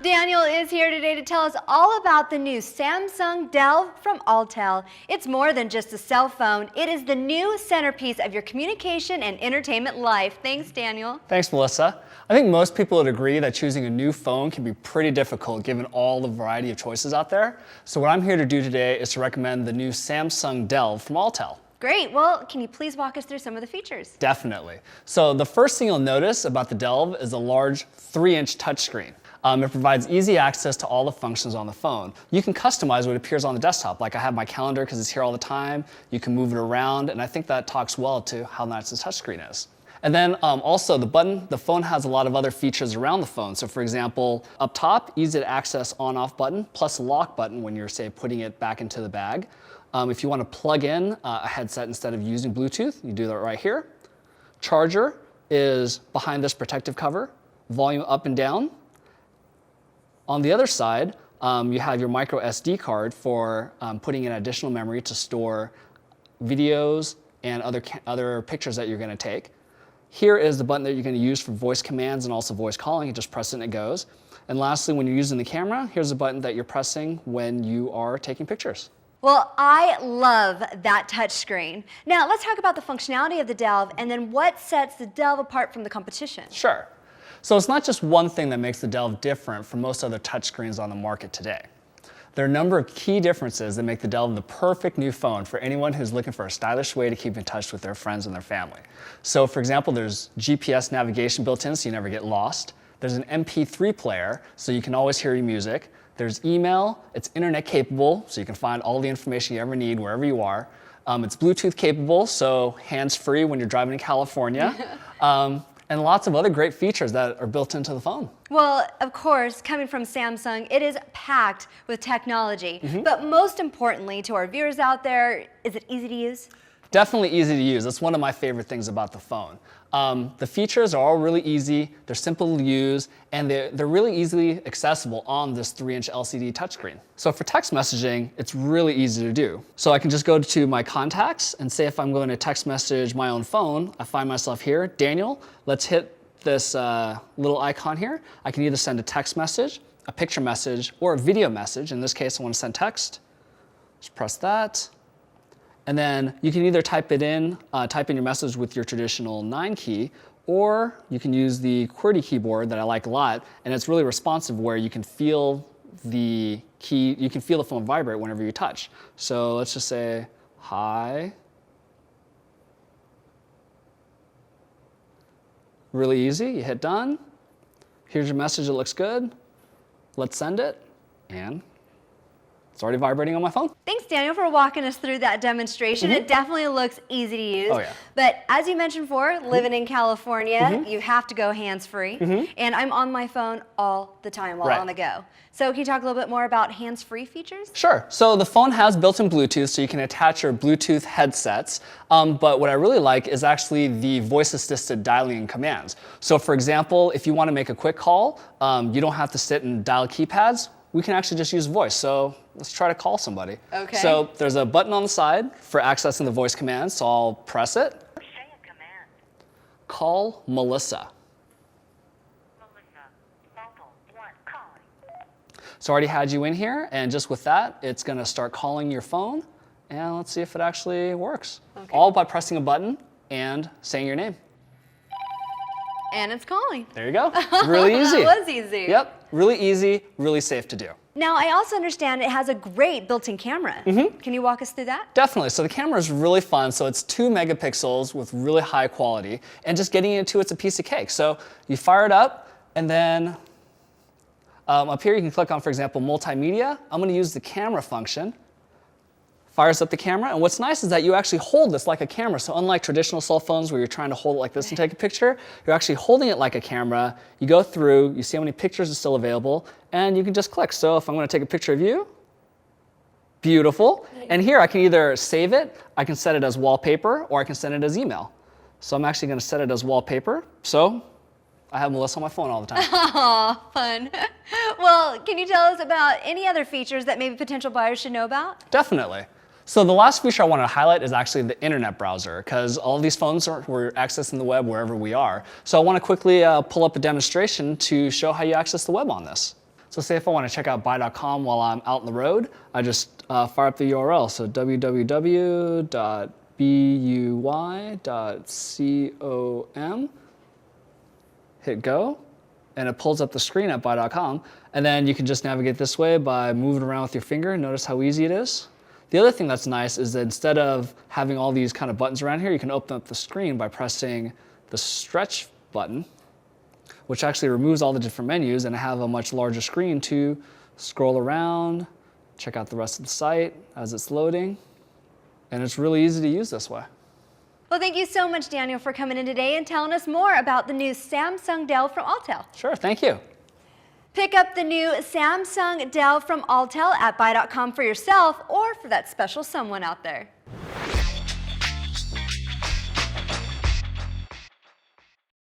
Daniel is here today to tell us all about the new Samsung Delve from Alltel. It's more than just a cell phone. It is the new centerpiece of your communication and entertainment life. Thanks, Daniel. Thanks, Melissa. I think most people would agree that choosing a new phone can be pretty difficult given all the variety of choices out there. So what I'm here to do today is to recommend the new Samsung Delve from Alltel. Great. Well, can you please walk us through some of the features? Definitely. So the first thing you'll notice about the Delve is a large 3-inch touchscreen. It provides easy access to all the functions on the phone. You can customize what appears on the desktop. Like I have my calendar because it's here all the time. You can move it around, and I think that talks well to how nice the touchscreen is. And then also the phone has a lot of other features around the phone. So for example, up top, easy to access on-off button, plus a lock button when you're, say, putting it back into the bag. If you want to plug in a headset instead of using Bluetooth, you do that right here. Charger is behind this protective cover, volume up and down. On the other side, you have your micro SD card for putting in additional memory to store videos and other pictures that you're going to take. Here is the button that you're going to use for voice commands and also voice calling. You just press it and it goes. And lastly, when you're using the camera, here's a button that you're pressing when you are taking pictures. Well, I love that touchscreen. Now, let's talk about the functionality of the Delve and then what sets the Delve apart from the competition. Sure. So it's not just one thing that makes the Delve different from most other touchscreens on the market today. There are a number of key differences that make the Delve the perfect new phone for anyone who's looking for a stylish way to keep in touch with their friends and their family. So for example, there's GPS navigation built in so you never get lost. There's an MP3 player so you can always hear your music. There's email, it's internet capable, so you can find all the information you ever need wherever you are. It's Bluetooth capable, so hands-free when you're driving in California. And lots of other great features that are built into the phone. Well, of course, coming from Samsung, it is packed with technology. But most importantly to our viewers out there, is it easy to use? Definitely easy to use. That's one of my favorite things about the phone. The features are all really easy, they're simple to use, and they're really easily accessible on this 3-inch LCD touchscreen. So for text messaging, it's really easy to do. So I can just go to my contacts and say if I'm going to text message my own phone, I find myself here, Daniel, let's hit this little icon here. I can either send a text message, a picture message, or a video message. In this case, I want to send text. Just press that. And then you can either type in your message with your traditional 9 key, or you can use the QWERTY keyboard that I like a lot, and it's really responsive where you can feel the key, you can feel the phone vibrate whenever you touch. So let's just say, hi. Really easy, you hit done. Here's your message, it looks good. Let's send it, and it's already vibrating on my phone. Thanks, Daniel, for walking us through that demonstration. It definitely looks easy to use. Oh, yeah. But as you mentioned before, living in California, you have to go hands-free. And I'm on my phone all the time while on the go. So can you talk a little bit more about hands-free features? Sure. So the phone has built-in Bluetooth, so you can attach your Bluetooth headsets. But what I really like is actually the voice-assisted dialing and commands. So for example, if you want to make a quick call, you don't have to sit and dial keypads. We can actually just use voice. So let's try to call somebody. Okay. So there's a button on the side for accessing the voice commands. So I'll press it. Say a command. Call Melissa. Melissa, Apple 1 calling. So I already had you in here, and just with that, it's gonna start calling your phone, and let's see if it actually works. Okay. All by pressing a button and saying your name. And it's calling. There you go. Really easy. That was easy. Yep, really easy, really safe to do. Now, I also understand it has a great built-in camera. Can you walk us through that? Definitely. So the camera is really fun. So it's 2 megapixels with really high quality, and just getting into it's a piece of cake. So you fire it up, and then up here you can click on, for example, multimedia. I'm going to use the camera function. Fires up the camera, and what's nice is that you actually hold this like a camera. So unlike traditional cell phones where you're trying to hold it like this and take a picture, you're actually holding it like a camera. You go through, you see how many pictures are still available, and you can just click. So if I'm going to take a picture of you, beautiful. And here I can either save it, I can set it as wallpaper, or I can send it as email. So I'm actually going to set it as wallpaper. So I have Melissa on my phone all the time. Aw, fun. Well, can you tell us about any other features that maybe potential buyers should know about? Definitely. So the last feature I want to highlight is actually the internet browser, because all of these phones we're accessing the web wherever we are. So I want to quickly pull up a demonstration to show how you access the web on this. So say if I want to check out buy.com while I'm out on the road, I just fire up the URL. So www.buy.com, hit go, and it pulls up the screen at buy.com. And then you can just navigate this way by moving around with your finger. Notice how easy it is. The other thing that's nice is that instead of having all these kind of buttons around here, you can open up the screen by pressing the stretch button, which actually removes all the different menus, and I have a much larger screen to scroll around, check out the rest of the site as it's loading, and it's really easy to use this way. Well, thank you so much, Daniel, for coming in today and telling us more about the new Samsung Delve from Alltel. Sure, thank you. Pick up the new Samsung Delve from Alltel at buy.com for yourself or for that special someone out there.